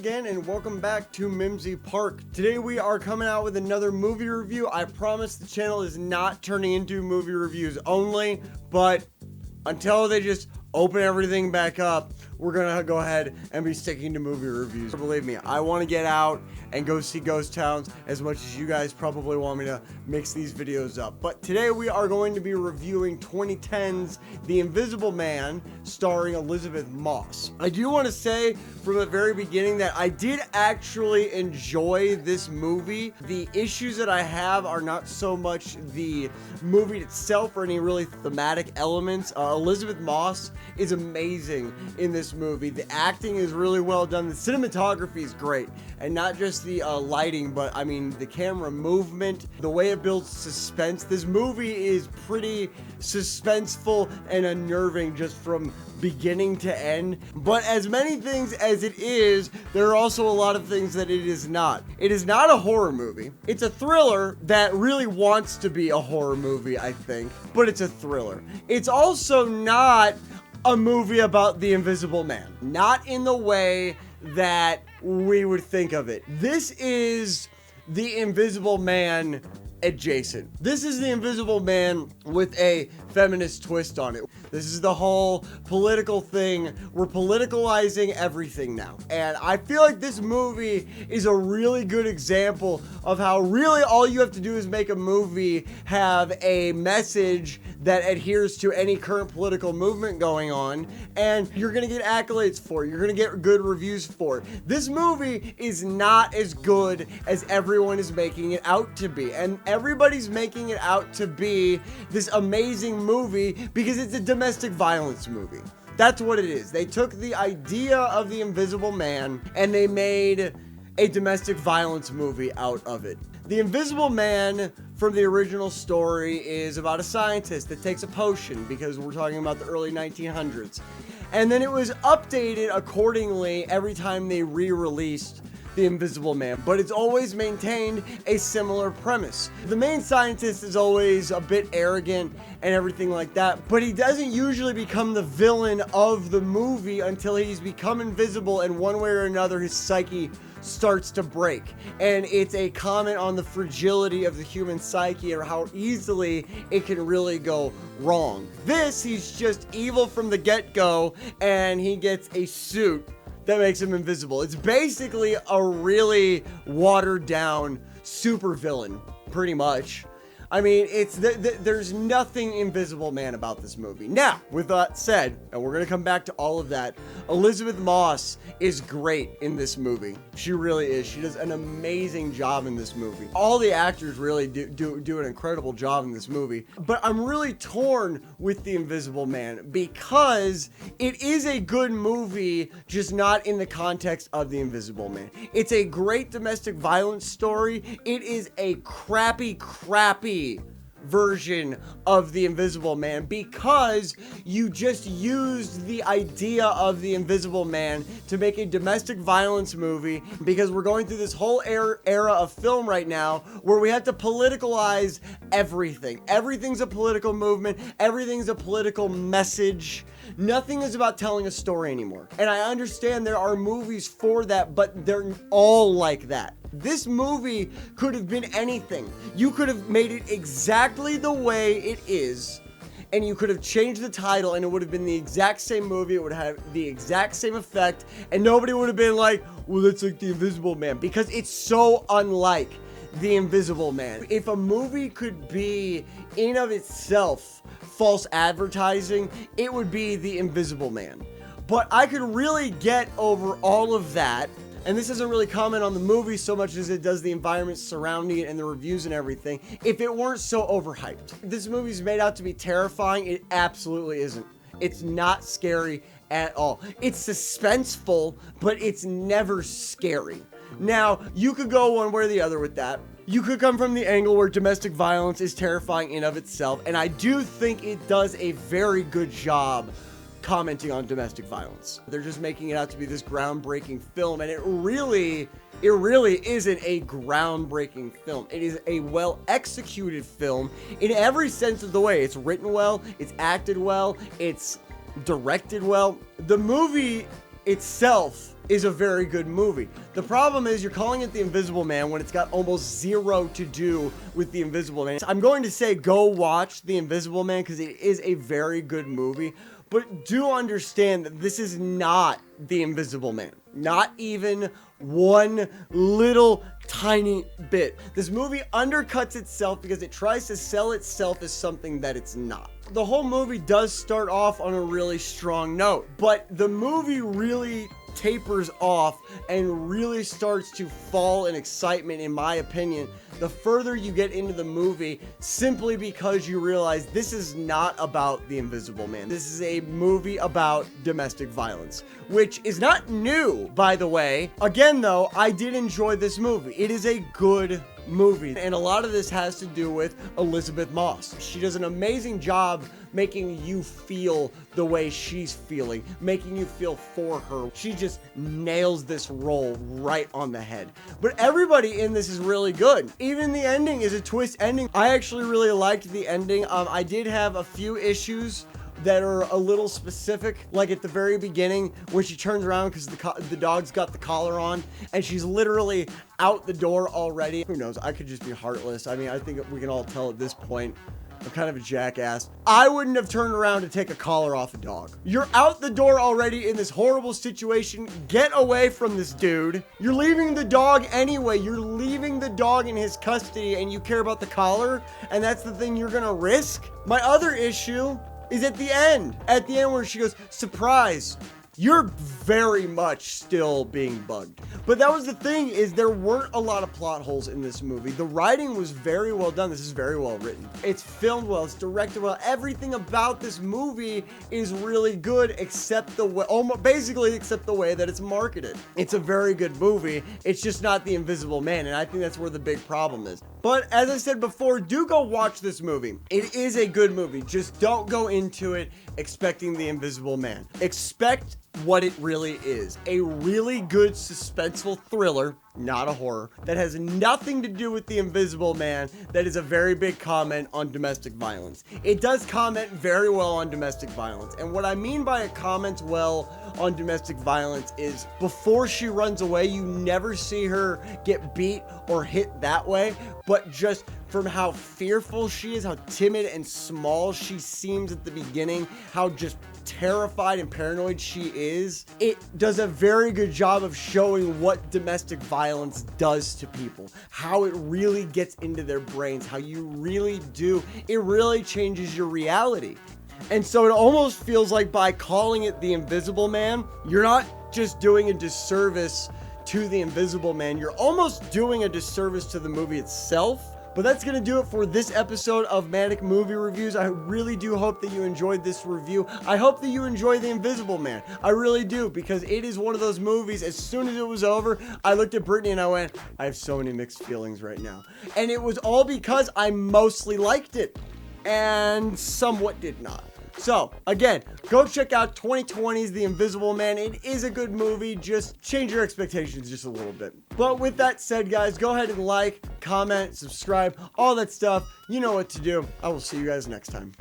again, and welcome back to Mimsy Park. Today we are coming out with another movie review. I promise the channel is not turning into movie reviews only, but until they just open everything back up, we're gonna go ahead and be sticking to movie reviews. Believe me, I want to get out and go see ghost towns as much as you guys probably want me to mix these videos up. But today we are going to be reviewing 2010's The Invisible Man, starring Elisabeth Moss. I do want to say from the very beginning that I did actually enjoy this movie. The issues that I have are not so much the movie itself or any really thematic elements. Elisabeth Moss is amazing in this movie. The acting is really well done. The cinematography is great, and not just the lighting, but I mean the camera movement, the way it builds suspense. This movie is pretty suspenseful and unnerving just from beginning to end. But as many things as it is, there are also a lot of things that it is not. It is not a horror movie. It's a thriller that really wants to be a horror movie, I think, but it's a thriller. It's also not a movie about the Invisible Man. Not in the way that we would think of it. This is the Invisible Man adjacent. This is the Invisible Man with a feminist twist on it. This is the whole political thing. We're politicalizing everything now. And I feel like this movie is a really good example of how really all you have to do is make a movie have a message that adheres to any current political movement going on, and you're gonna get accolades for it. You're gonna get good reviews for it. This movie is not as good as everyone is making it out to be, and everybody's making it out to be this amazing movie because it's a domestic violence movie. That's what it is. They took the idea of the Invisible Man and they made a domestic violence movie out of it. The Invisible Man from the original story is about a scientist that takes a potion, because we're talking about the early 1900s. And then it was updated accordingly every time they re-released The Invisible Man, but it's always maintained a similar premise. The main scientist is always a bit arrogant and everything like that, but he doesn't usually become the villain of the movie until he's become invisible, and one way or another his psyche starts to break. And it's a comment on the fragility of the human psyche or how easily it can really go wrong. He's just evil from the get-go, and he gets a suit that makes him invisible. It's basically a really watered down supervillain, pretty much. I mean, there's nothing Invisible Man about this movie. Now, with that said, and we're gonna come back to all of that, Elisabeth Moss is great in this movie. She really is. She does an amazing job in this movie. All the actors really do an incredible job in this movie. But I'm really torn with The Invisible Man because it is a good movie, just not in the context of The Invisible Man. It's a great domestic violence story. It is a crappy version of The Invisible Man because you just used the idea of The Invisible Man to make a domestic violence movie, because we're going through this whole era of film right now where we have to politicalize everything. Everything's a political movement. Everything's a political message. Nothing is about telling a story anymore. And I understand there are movies for that, but they're all like that. This movie could have been anything. You could have made it exactly the way it is, and you could have changed the title and it would have been the exact same movie. It would have the exact same effect, and nobody would have been like, well, that's like The Invisible Man, because it's so unlike The Invisible Man. If a movie could be in of itself false advertising, it would be The Invisible Man. But I could really get over all of that. And this doesn't really comment on the movie so much as it does the environment surrounding it and the reviews and everything, if it weren't so overhyped. This movie's made out to be terrifying. It absolutely isn't. It's not scary at all. It's suspenseful, but it's never scary. Now, you could go one way or the other with that. You could come from the angle where domestic violence is terrifying in of itself, and I do think it does a very good job commenting on domestic violence. They're just making it out to be this groundbreaking film, and it really isn't a groundbreaking film. It is a well-executed film in every sense of the way. It's written well, it's acted well, it's directed well. The movie itself is a very good movie. The problem is you're calling it The Invisible Man when it's got almost zero to do with The Invisible Man. I'm going to say go watch The Invisible Man because it is a very good movie, but do understand that this is not The Invisible Man. Not even one little tiny bit. This movie undercuts itself because it tries to sell itself as something that it's not. The whole movie does start off on a really strong note, but the movie really tapers off and really starts to fall in excitement, in my opinion, the further you get into the movie, simply because you realize this is not about The Invisible Man. This is a movie about domestic violence, which is not new, by the way. Again, though, I did enjoy this movie. It is a good movie, and a lot of this has to do with Elisabeth Moss. She does an amazing job making you feel the way she's feeling, making you feel for her. She just nails this role right on the head. But everybody in this is really good. Even the ending is a twist ending. I actually really liked the ending. I did have a few issues that are a little specific, like at the very beginning when she turns around because the dog's got the collar on and she's literally out the door already. Who knows? I could just be heartless. I mean, I think we can all tell at this point I'm kind of a jackass. I wouldn't have turned around to take a collar off a dog. You're out the door already in this horrible situation. Get away from this dude. You're leaving the dog anyway. You're leaving the dog in his custody and you care about the collar, and that's the thing you're gonna risk? My other issue is at the end where she goes, surprise, you're very much still being bugged. But that was the thing, is there weren't a lot of plot holes in this movie. The writing was very well done. This is very well written. It's filmed well, it's directed well. Everything about this movie is really good except the way, basically except the way that it's marketed. It's a very good movie. It's just not The Invisible Man, and I think that's where the big problem is. But as I said before, do go watch this movie. It is a good movie. Just don't go into it expecting The Invisible Man. Expect what it really is. A really good suspenseful thriller, not a horror, that has nothing to do with The Invisible Man, that is a very big comment on domestic violence. It does comment very well on domestic violence. And what I mean by it comments well on domestic violence is before she runs away, you never see her get beat or hit that way, but just from how fearful she is, how timid and small she seems at the beginning, how just terrified and paranoid she is, it does a very good job of showing what domestic violence does to people, how it really gets into their brains, how you really do, it really changes your reality. And so it almost feels like by calling it The Invisible Man, you're not just doing a disservice to The Invisible Man, you're almost doing a disservice to the movie itself. But that's going to do it for this episode of Manic Movie Reviews. I really do hope that you enjoyed this review. I hope that you enjoy The Invisible Man. I really do, because it is one of those movies, as soon as it was over, I looked at Brittany and I went, I have so many mixed feelings right now. And it was all because I mostly liked it and somewhat did not. So, again, go check out 2020's The Invisible Man. It is a good movie. Just change your expectations just a little bit. But with that said, guys, go ahead and like, comment, subscribe, all that stuff. You know what to do. I will see you guys next time.